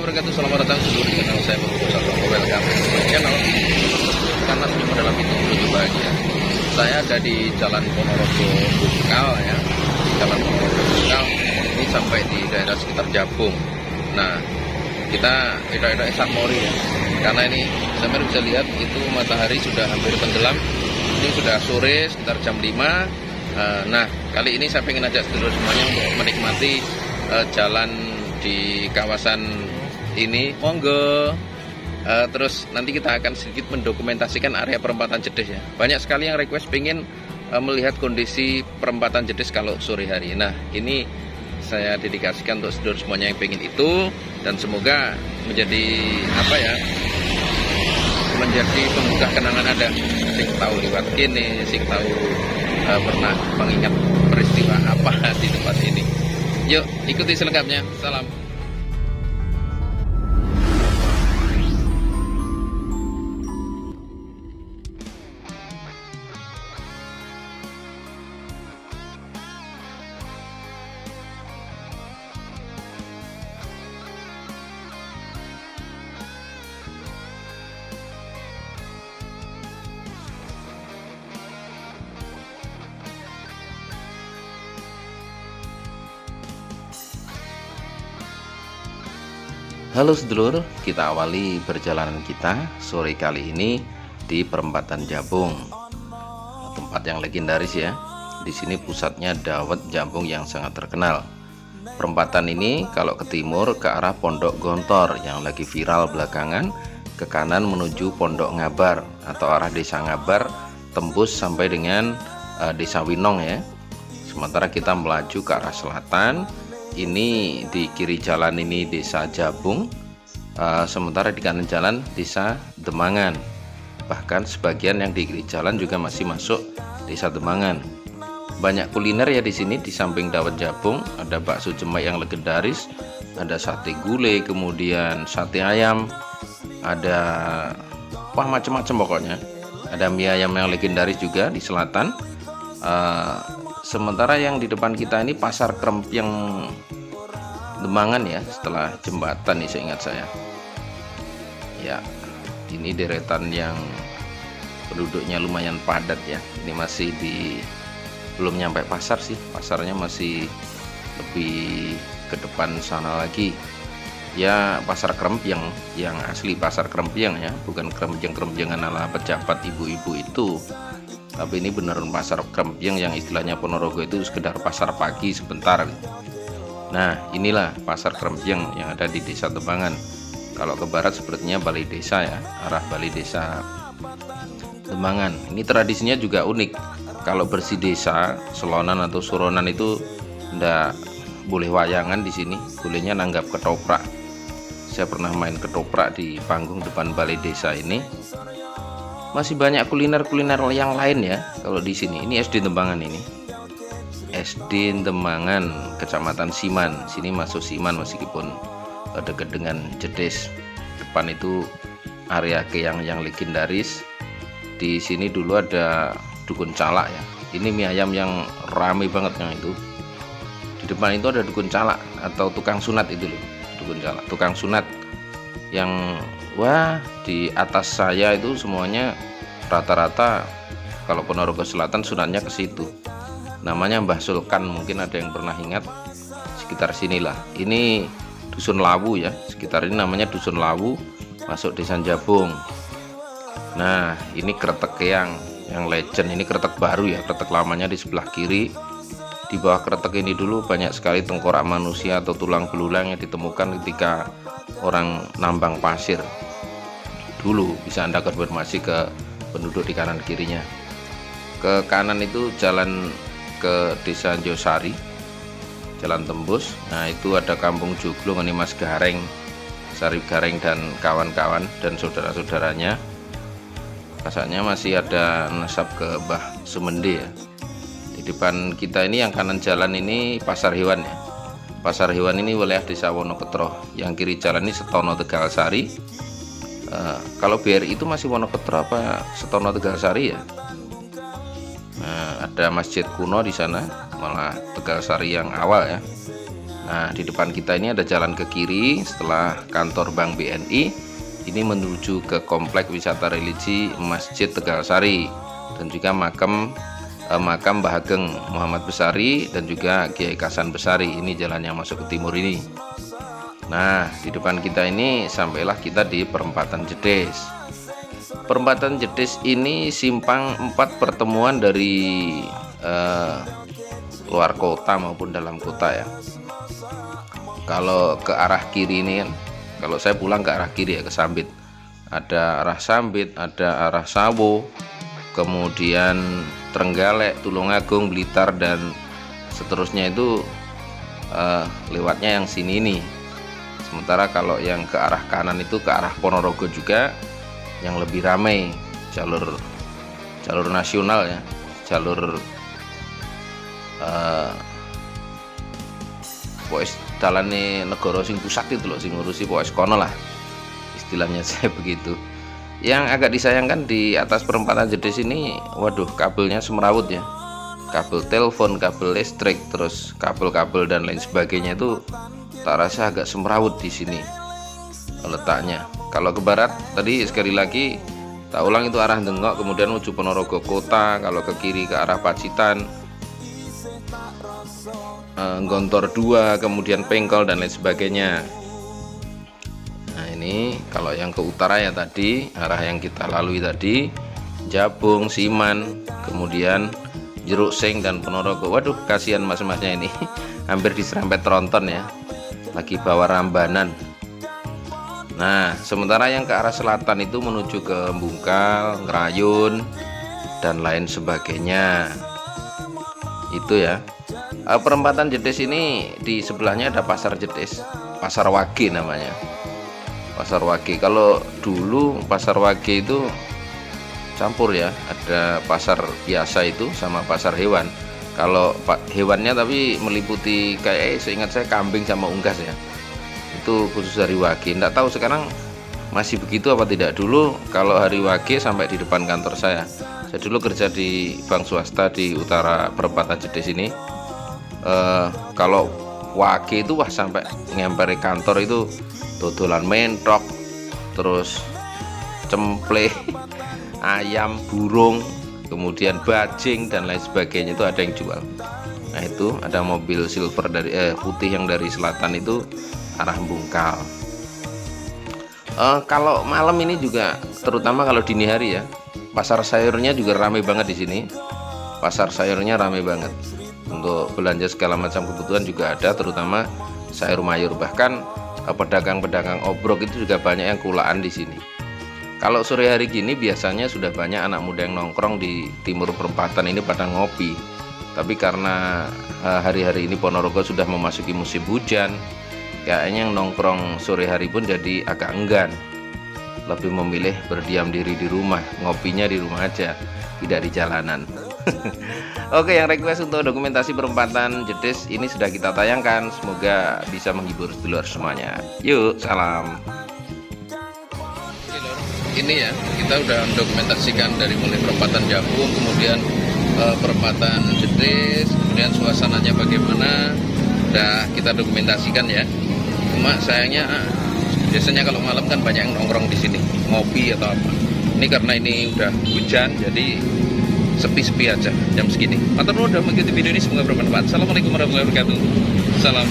wabarakatuh. Selamat datang di channel saya, welcome to my channel. Karena senyum adalah pintu menuju bahagia. Saya ada di Jalan Ponorogo Bungkal ya. Di Jalan Ponorogo Bungkal ini sampai di daerah sekitar Jabung. Nah, kita daerah Sakmori ya. Karena ini sampai bisa lihat itu matahari sudah hampir tenggelam. Ini sudah sore sekitar jam 5. Nah, kali ini saya ingin ajak sedulur semuanya untuk menikmati jalan di kawasan ini. Monggo. Terus nanti kita akan sedikit mendokumentasikan area perempatan Jedes ya. Banyak sekali yang request pengen melihat kondisi perempatan Jedes kalau sore hari. Nah, ini saya dedikasikan untuk sedulur semuanya yang pengen itu, dan semoga menjadi apa ya, menjadi penggugah kenangan ada. Sing tahu lewat kini, sing tahu pernah mengingat peristiwa apa di tempat ini. Yuk ikuti selengkapnya. Salam. Halo sedulur, kita awali perjalanan kita sore kali ini di perempatan Jabung, tempat yang legendaris ya. Di sini pusatnya dawet Jabung yang sangat terkenal. Perempatan ini kalau ke timur ke arah Pondok Gontor yang lagi viral belakangan, ke kanan menuju Pondok Ngabar atau arah Desa Ngabar, tembus sampai dengan Desa Winong ya. Sementara kita melaju ke arah selatan. Ini di kiri jalan ini Desa Jabung, sementara di kanan jalan Desa Demangan. Bahkan sebagian yang di kiri jalan juga masih masuk Desa Demangan. Banyak kuliner ya di sini. Di samping dawet Jabung ada bakso cemek yang legendaris, ada sate gulai, kemudian sate ayam, ada wah macam-macam pokoknya. Ada mie ayam yang legendaris juga di selatan. Sementara yang di depan kita ini pasar Krempyeng Demangan ya, setelah jembatan nih seingat saya ya. Ini deretan yang penduduknya lumayan padat ya. Ini masih belum nyampe pasar sih, pasarnya masih lebih ke depan sana lagi ya. Pasar Krempyeng yang asli pasar Krempyeng ya, bukan krempyeng-krempyengan ala pejabat ibu-ibu itu. Tapi ini beneran pasar Krempyeng yang istilahnya Ponorogo itu sekedar pasar pagi sebentar. Nah, inilah pasar Krempyeng yang ada di Desa Demangan. Kalau ke barat sepertinya Balai Desa ya, arah Balai Desa Demangan. Ini tradisinya juga unik. Kalau bersih desa, selonan atau suronan itu ndak boleh wayangan di sini, bolehnya nanggap ketoprak. Saya pernah main ketoprak di panggung depan Balai Desa ini. Masih banyak kuliner-kuliner yang lain ya kalau di sini. Ini SD Demangan ini. SD Demangan, Kecamatan Siman. Sini masuk Siman meskipun dekat dengan Jedes. Depan itu area keong yang legendaris. Di sini dulu ada dukun calak ya. Ini mie ayam yang rame banget yang itu. Di depan itu ada dukun calak atau tukang sunat itu loh. Dukun calak, tukang sunat yang wah, di atas saya itu semuanya rata-rata kalau Ponorogo Selatan sunatnya ke situ. Namanya Mbah Sulkan, mungkin ada yang pernah ingat. Sekitar sinilah. Ini Dusun Lawu ya. Sekitar ini namanya Dusun Lawu, masuk Desa Jabung. Nah, ini kretek keong yang legend. Ini kretek baru ya. Kretek lamanya di sebelah kiri. Di bawah kretek ini dulu banyak sekali tengkorak manusia atau tulang belulang yang ditemukan ketika orang nambang pasir dulu. Bisa Anda konfirmasi ke penduduk di kanan kirinya. Ke kanan itu jalan ke Desa Josari, jalan tembus. Nah, itu ada Kampung Joglong, ini Mas Gareng, Sarip Gareng dan kawan-kawan dan saudara-saudaranya. Rasanya masih ada nasab ke Mbah Sumende ya. Di depan kita ini yang kanan jalan ini pasar hewan ya. Pasar hewan ini wilayah Desa Wonoketro. Yang kiri jalan ini Setono Tegalsari. Kalau BRI itu masih Wonoketro apa Setono Tegalsari ya? Nah, ada masjid kuno di sana, malah Tegalsari yang awal ya. Nah, di depan kita ini ada jalan ke kiri setelah kantor Bank BNI. Ini menuju ke komplek wisata religi Masjid Tegal Sari dan juga makam Mbah Ageng Muhammad Besari dan juga Kiai Kasan Besari. Ini jalan yang masuk ke timur ini. Nah, di depan kita ini sampailah kita di perempatan Jedes. Perempatan Jedes ini simpang 4 pertemuan dari luar kota maupun dalam kota ya. Kalau ke arah kiri ini kan, kalau saya pulang ke arah kiri ya, ke Sambit, ada arah Sambit, ada arah Sawo, kemudian Trenggalek, Tulungagung, Blitar, dan seterusnya itu lewatnya yang sini nih. Sementara kalau yang ke arah kanan itu ke arah Ponorogo juga, yang lebih ramai, jalur nasional ya, jalur pokoknya dalane negara sing pusat itu loh, sing ngurusi pokoknya kono lah istilahnya saya begitu. Yang agak disayangkan di atas perempatan Jedes ini, waduh, kabelnya semrawut ya, kabel telepon, kabel listrik, terus kabel-kabel dan lain sebagainya itu tak rasa agak semrawut di sini letaknya. Kalau ke barat tadi sekali lagi tak ulang, itu arah Dengok kemudian menuju Ponorogo kota. Kalau ke kiri ke arah Pacitan, Gontor 2, kemudian Pengkol dan lain sebagainya. Nah, ini kalau yang ke utara ya tadi, arah yang kita lalui tadi Jabung, Siman, kemudian Jeruk Seng dan Ponorogo. Waduh, kasihan mas-masnya ini hampir diserempet tronton ya, lagi bawa rambanan. Nah, sementara yang ke arah selatan itu menuju ke Bungkal, Ngerayun dan lain sebagainya. Itu ya. Perempatan Jedes ini di sebelahnya ada Pasar Jedes, Pasar Wage namanya, Pasar Wage. Kalau dulu Pasar Wage itu campur ya, ada pasar biasa itu sama pasar hewan. Kalau hewannya tapi meliputi kayak seingat saya kambing sama unggas ya, itu khusus hari Wage. Nggak tahu sekarang masih begitu apa tidak. Dulu kalau hari Wage sampai di depan kantor saya dulu kerja di bank swasta di utara perempatan Jedes ini. Kalau Wage itu wah, sampai ngemperi kantor itu dodolan mentok, terus cemple, ayam, burung, kemudian bajing dan lain sebagainya, itu ada yang jual. Nah, itu ada mobil silver dari putih yang dari selatan itu arah Bungkal. Kalau malam ini juga, terutama kalau dini hari ya, pasar sayurnya juga ramai banget di sini. Pasar sayurnya ramai banget. Untuk belanja segala macam kebutuhan juga ada, terutama sayur mayur. Bahkan pedagang-pedagang obrok itu juga banyak yang kulaan di sini. Kalau sore hari gini biasanya sudah banyak anak muda yang nongkrong di timur perempatan ini pada ngopi. Tapi karena hari-hari ini Ponorogo sudah memasuki musim hujan, kayaknya yang nongkrong sore hari pun jadi agak enggan, lebih memilih berdiam diri di rumah, ngopinya di rumah aja, tidak di jalanan. Oke, yang request untuk dokumentasi perempatan Jedes ini sudah kita tayangkan. Semoga bisa menghibur sedulur semuanya. Yuk, salam. Ini ya, kita udah mendokumentasikan dari mulai perempatan Jabung, kemudian perempatan Jedes, kemudian suasananya bagaimana, udah kita dokumentasikan ya. Cuma sayangnya biasanya kalau malam kan banyak yang nongkrong di sini, ngopi atau apa. Ini karena ini udah hujan, jadi sepi-sepi aja jam segini. Matur nuwun udah mengikuti video ini, semoga bermanfaat. Assalamualaikum warahmatullahi wabarakatuh. Salam.